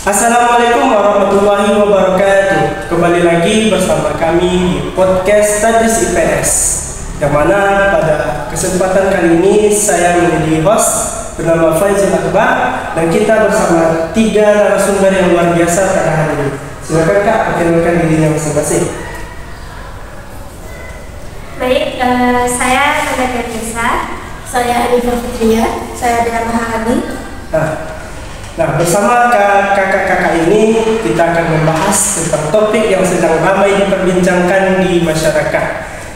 Assalamualaikum warahmatullahi wabarakatuh. Kembali lagi bersama kami di podcast Tadris IPS, yang mana pada kesempatan kali ini saya menjadi host bernama Faizul Akbar, dan kita bersama 3 narasumber yang luar biasa pada hari ini. Silakan Kak, perkenalkan dirinya masing-masing. Baik, saya Nanda Nisa. Saya Anifah Fitria. Saya Dara Mahani. Nah, bersama kakak-kakak ini kita akan membahas tentang topik yang sedang ramai diperbincangkan di masyarakat,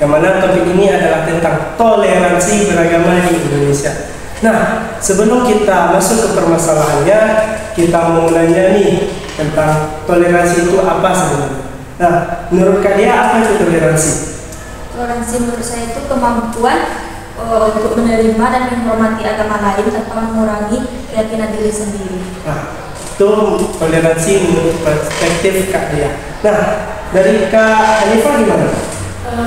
yang mana topik ini adalah tentang toleransi beragama di Indonesia. Nah, sebelum kita masuk ke permasalahannya, kita mau nanya nih tentang toleransi itu apa sebenarnya. Nah, menurut Kak Dia, apa itu toleransi? Toleransi menurut saya itu kemampuan untuk menerima dan menghormati agama lain tanpa mengurangi keyakinan diri sendiri. Nah, itu toleransi menurut perspektif Kak Dia. Nah, dari Kak Hanifah gimana?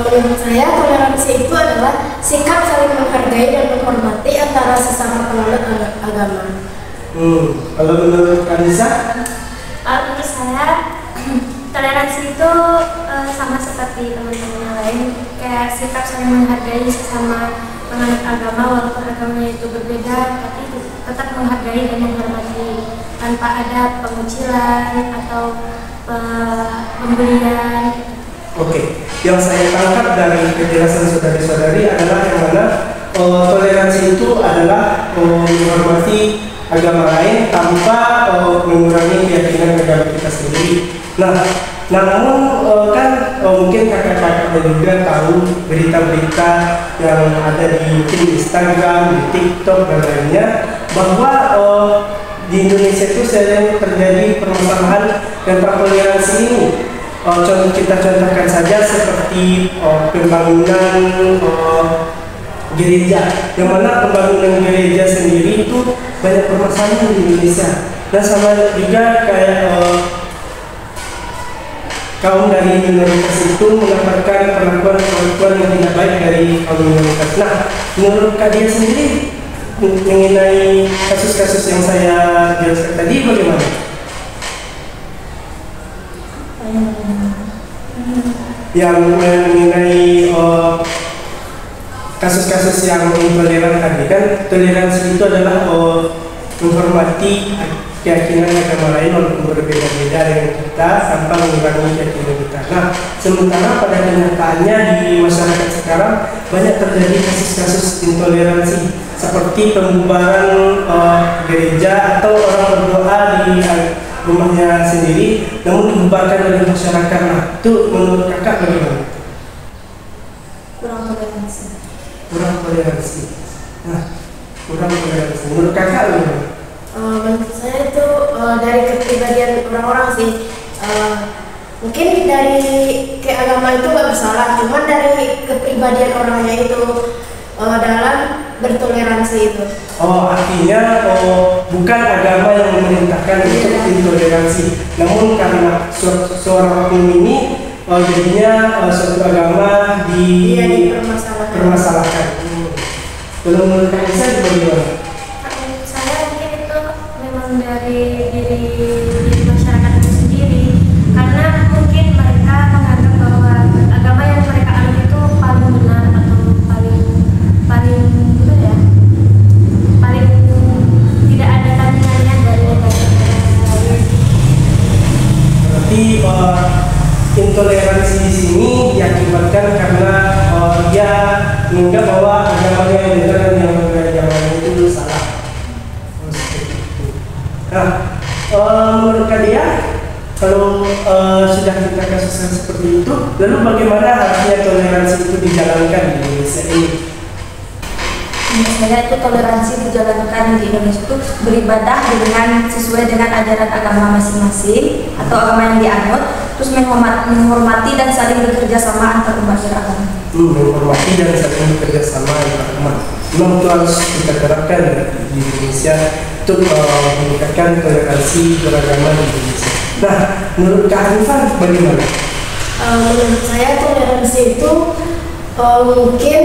Menurut saya toleransi itu adalah sikap saling menghargai dan menghormati antara sesama penganut agama. Kalau menurut Kak Nisa? Menurut saya toleransi itu sama seperti teman-teman yang lain, kayak sikap saling menghargai sesama penganut agama walaupun agamanya itu berbeda, tapi tetap menghargai dan menghormati tanpa ada pengucilan atau pembelian. Oke, yang saya tangkap dari penjelasan saudari-saudari adalah yang mana toleransi itu adalah menghormati agama lain tanpa mengurangi keyakinan agama kita sendiri. Nah, namun kan mungkin kakak-kakak juga tahu berita-berita yang ada di mungkin Instagram, di TikTok dan lainnya, bahwa di Indonesia itu sering terjadi permasalahan tentang toleransi ini. Kita contohkan saja seperti pembangunan gereja, yang mana pembangunan gereja sendiri itu banyak permasalahan di Indonesia. Dan sama juga kayak kaum dari minoritas itu mendapatkan perlakuan yang tidak baik dari kaum minoritas. Nah, menurut Kak Dia sendiri mengenai kasus-kasus yang saya jelaskan tadi bagaimana? Yang mengenai kasus-kasus yang intoleran tadi, kan toleransi itu adalah menghormati keyakinan agama lain walaupun berbeda-beda dengan kita tanpa mengurangi keyakinan kita. Nah, sementara pada kenyataannya di masyarakat sekarang banyak terjadi kasus-kasus intoleransi seperti pembubaran gereja atau orang berdoa di rumahnya sendiri namun dibubarkan oleh masyarakat. Nah, itu menurut kakak bagaimana? Kurang toleransi. Nah, kurang toleransi. Menurut kakak bagaimana? Menurut saya itu dari kepribadian orang-orang sih. Mungkin dari keagama itu nggak bersalah, cuma dari kepribadian orangnya itu dalam bertoleransi itu. Artinya bukan agama yang memerintahkan untuk intoleransi, namun karena seorang oknum ini jadinya suatu agama dipermasalahkan. Belum menurut Kak Nisa bagaimana? Menurut saya mungkin itu memang dari diri masyarakat itu sendiri, karena mungkin mereka menganggap bahwa agama yang mereka anut itu paling benar atau paling tidak ada tandingannya dari negara lain. Berarti intoleransi di sini diakibatkan karena dia menganggap bahwa agamanya yang benar dan yang agamanya itu salah. Nah, menurut Kak Dia, kalau sudah kita kasuskan seperti itu, lalu bagaimana harusnya toleransi itu dijalankan di Indonesia ini? Menurut saya itu toleransi dijalankan di Indonesia itu beribadah dengan sesuai dengan ajaran agama masing-masing atau agama yang dianut, terus menghormati dan saling bekerja sama antar umat beragama. Menghormati dan saling bekerja sama antar umat. Memang itu harus kita terapkan di Indonesia untuk meningkatkan toleransi beragama di Indonesia. Nah, menurut Kak Hanifah bagaimana? Menurut saya toleransi itu mungkin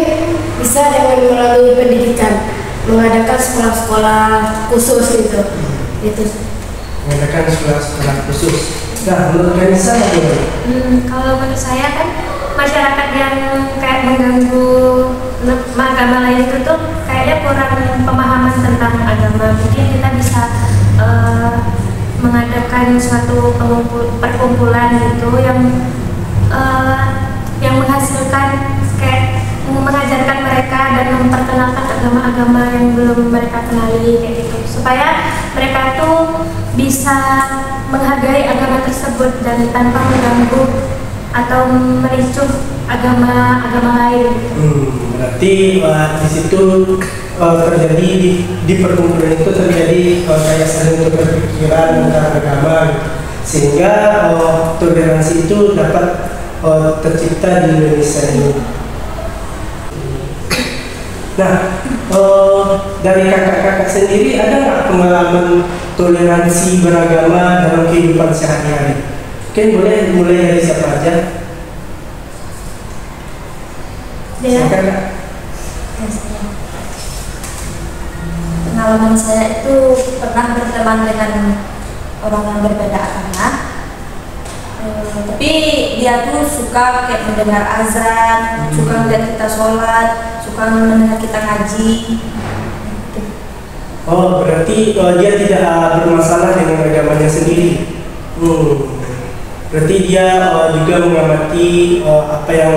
bisa dengan melalui pendidikan, mengadakan sekolah-sekolah khusus gitu. mengadakan sekolah-sekolah khusus. Nah, menurut Kanisa bagaimana? Kalau menurut saya kan masyarakat yang kayak mengganggu agama lain itu tuh kayaknya kurang pemahaman tentang agama. Mungkin kita bisa mengadakan suatu perkumpulan gitu yang menghasilkan kayak mengajarkan mereka dan memperkenalkan agama-agama yang belum mereka kenali kayak gitu, supaya mereka tuh bisa menghargai agama tersebut dan tanpa mengganggu atau mericuh agama lain. Berarti di situ terjadi di perkumpulan itu terjadi kayak saling tukar pikiran tentang agama, sehingga toleransi itu dapat tercipta di Indonesia ini. Nah, dari kakak-kakak sendiri ada nggak pengalaman toleransi beragama dalam kehidupan sehari-hari? Mungkin boleh mulai dari siapa aja? Silakan, Kak. Pengalaman saya itu pernah berteman dengan orang yang berbeda agama, tapi dia tuh suka kayak mendengar azan, suka melihat kita sholat, suka mendengar kita ngaji. Oh, berarti dia tidak bermasalah dengan agamanya sendiri. Berarti dia juga mengamati apa yang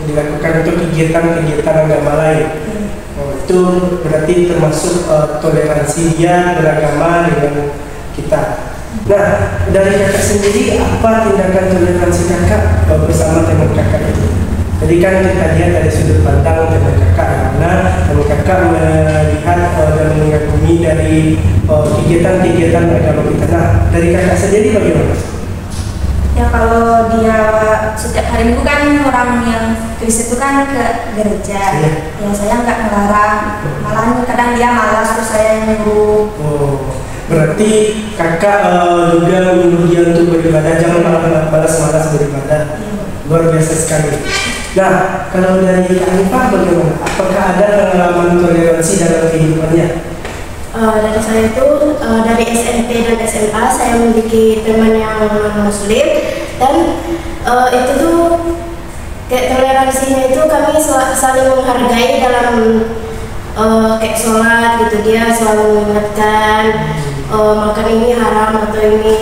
dilakukan untuk kegiatan-kegiatan agama lain. Itu berarti termasuk toleransi dia beragama dengan kita. Nah, dari kakak sendiri apa tindakan toleransi kakak bersama teman kakak itu? Jadi kan kita lihat dari sudut pandang teman kakak, karena teman kakak melihat dan mengagumi dari kegiatan-kegiatan agama kita. Nah, dari kakak sendiri bagaimana? Ya kalau dia setiap hari minggu kan orang yang Kristen itu kan ke gereja, ya saya nggak melarang, malah kadang dia malas terus saya yang nunggu. Berarti kakak juga menyuruh dia untuk beribadah, jangan malah malas-malas beribadah. Luar biasa sekali. Nah, kalau dari Hanifah bagaimana? Apakah ada pengalaman toleransi dalam kehidupannya? Dari saya itu dari SMP dan SMA saya memiliki teman yang Muslim, dan itu tuh kayak toleransinya itu kami saling menghargai dalam kayak sholat gitu. Dia selalu mengingatkan makan ini haram atau ini.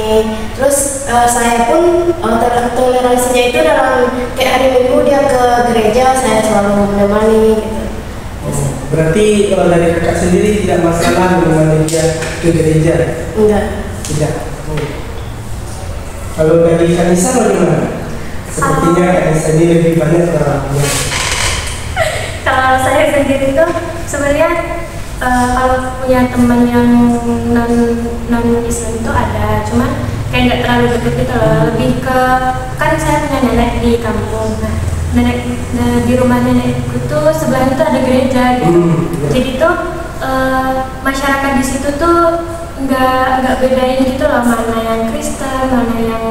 Terus saya pun toleransinya itu dalam kayak hari Minggu dia ke gereja, saya selalu menemani gitu. Berarti dari kakak sendiri tidak masalah menemani dia ke gereja? Enggak. Tidak. Kalau dari Kanisa bagaimana? Sepertinya Kanisa ini lebih banyak orangnya. Kalau saya sendiri tuh sebenarnya kalau punya teman yang non Islam itu ada, cuman kayak nggak terlalu dekat gitu loh. Lebih ke kan saya punya nenek di kampung. Di rumah nenekku tuh sebelahnya tuh ada gereja gitu. Jadi tuh masyarakat di situ tuh nggak bedain gitu loh, mana yang Kristen, mana yang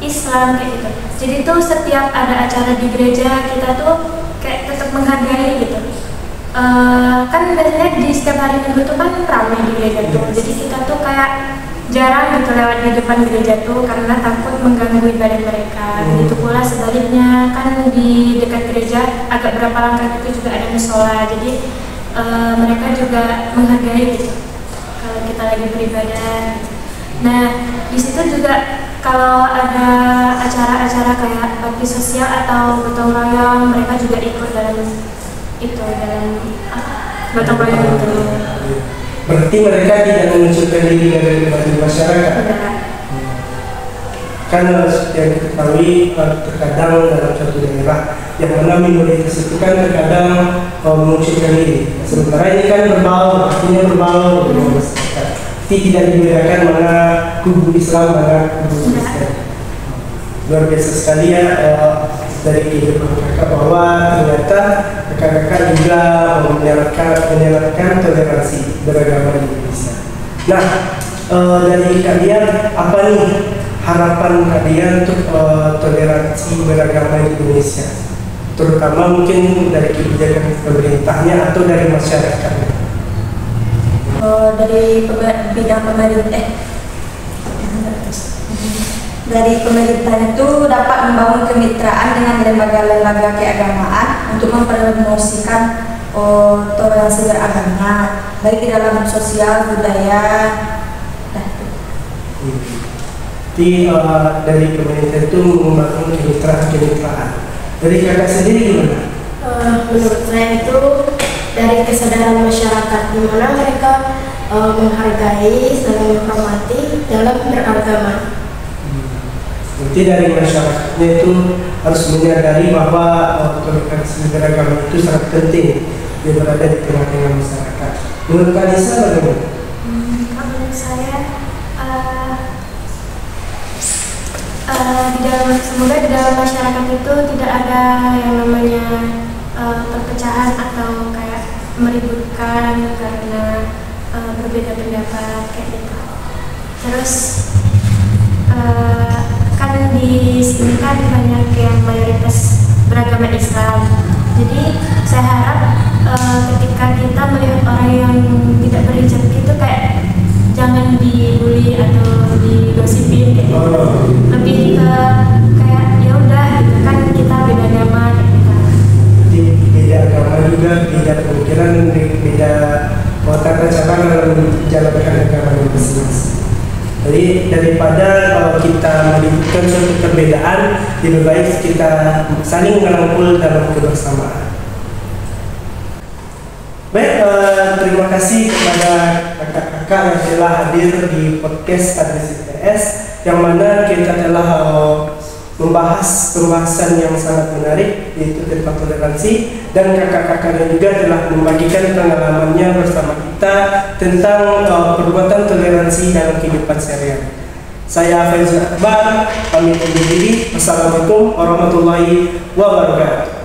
Islam kayak gitu. Jadi tuh setiap ada acara di gereja kita tuh kayak tetap menghargai gitu. Kan biasanya di setiap hari Minggu tuh kan ramai di gereja tuh. Jadi kita tuh kayak jarang gitu lewat di depan gereja tuh karena takut mengganggu ibadah mereka. Begitu pula sebaliknya, kan di dekat gereja agak berapa langkah itu juga ada musola. Jadi mereka juga menghargai gitu kalau kita lagi beribadah. Nah, di situ juga kalau ada acara-acara kayak bakti sosial atau gotong royong, mereka juga ikut dalam gotong royong itu. Berarti mereka tidak menunjukkan diri dari masyarakat. Karena yang kita ketahui terkadang dalam suatu daerah yang mana minoritas itu kan terkadang menunjukkan diri. Sementara ini kan berbaur, artinya berbaur dengan masyarakat. Tidak dibedakan mana kubu Islam, mana kubu Kristen. Luar biasa sekali ya dari kehidupan kakak bahwa ternyata kakak-kakak juga menyarankan toleransi beragama di Indonesia. Nah, dari kalian apa nih harapan kalian untuk toleransi beragama di Indonesia? Terutama mungkin dari kebijakan pemerintahnya atau dari masyarakatnya? Dari bidang pemerintah, Dari pemerintahan itu dapat membangun kemitraan dengan lembaga-lembaga keagamaan untuk mempromosikan toleransi beragama, baik di dalam sosial, budaya. Jadi dari pemerintah itu membangun kemitraan. Dari kakak sendiri gimana? Menurut saya itu dari kesadaran masyarakat di mana mereka menghargai, saling menghormati dalam beragama. Berarti dari masyarakatnya itu harus menyadari bahwa toleransi beragama itu sangat penting dia berada di tengah-tengah masyarakat. Menurut Kak Nisa bagaimana? Menurut saya semoga di dalam masyarakat itu tidak ada yang namanya perpecahan atau kayak meributkan karena berbeda pendapat kayak gitu. Terus kan di sini kan banyak yang mayoritas beragama Islam. Jadi saya harap ketika kita melihat orang yang tidak berhijab itu kayak jangan dibully atau digosipin kayak gitu. Lebih ke kayak ya udah gitu kan kita beda agama kayak gitu. Jadi beda agama juga, beda pemikiran, beda tata cara dalam menjalankan agama masing-masing. Jadi daripada kalau kita meributkan suatu perbedaan, lebih baik kita saling merangkul dalam kebersamaan. Baik, terima kasih kepada kakak-kakak yang telah hadir di podcast Tadris ITS, yang mana kita telah membahas pembahasan yang sangat menarik, yaitu tentang toleransi, dan kakak-kakaknya juga telah membagikan pengalamannya bersama kita tentang perbuatan toleransi dalam kehidupan sehari-hari. Saya Faizul Akbar, pamit undur diri. Wassalamualaikum warahmatullahi wabarakatuh.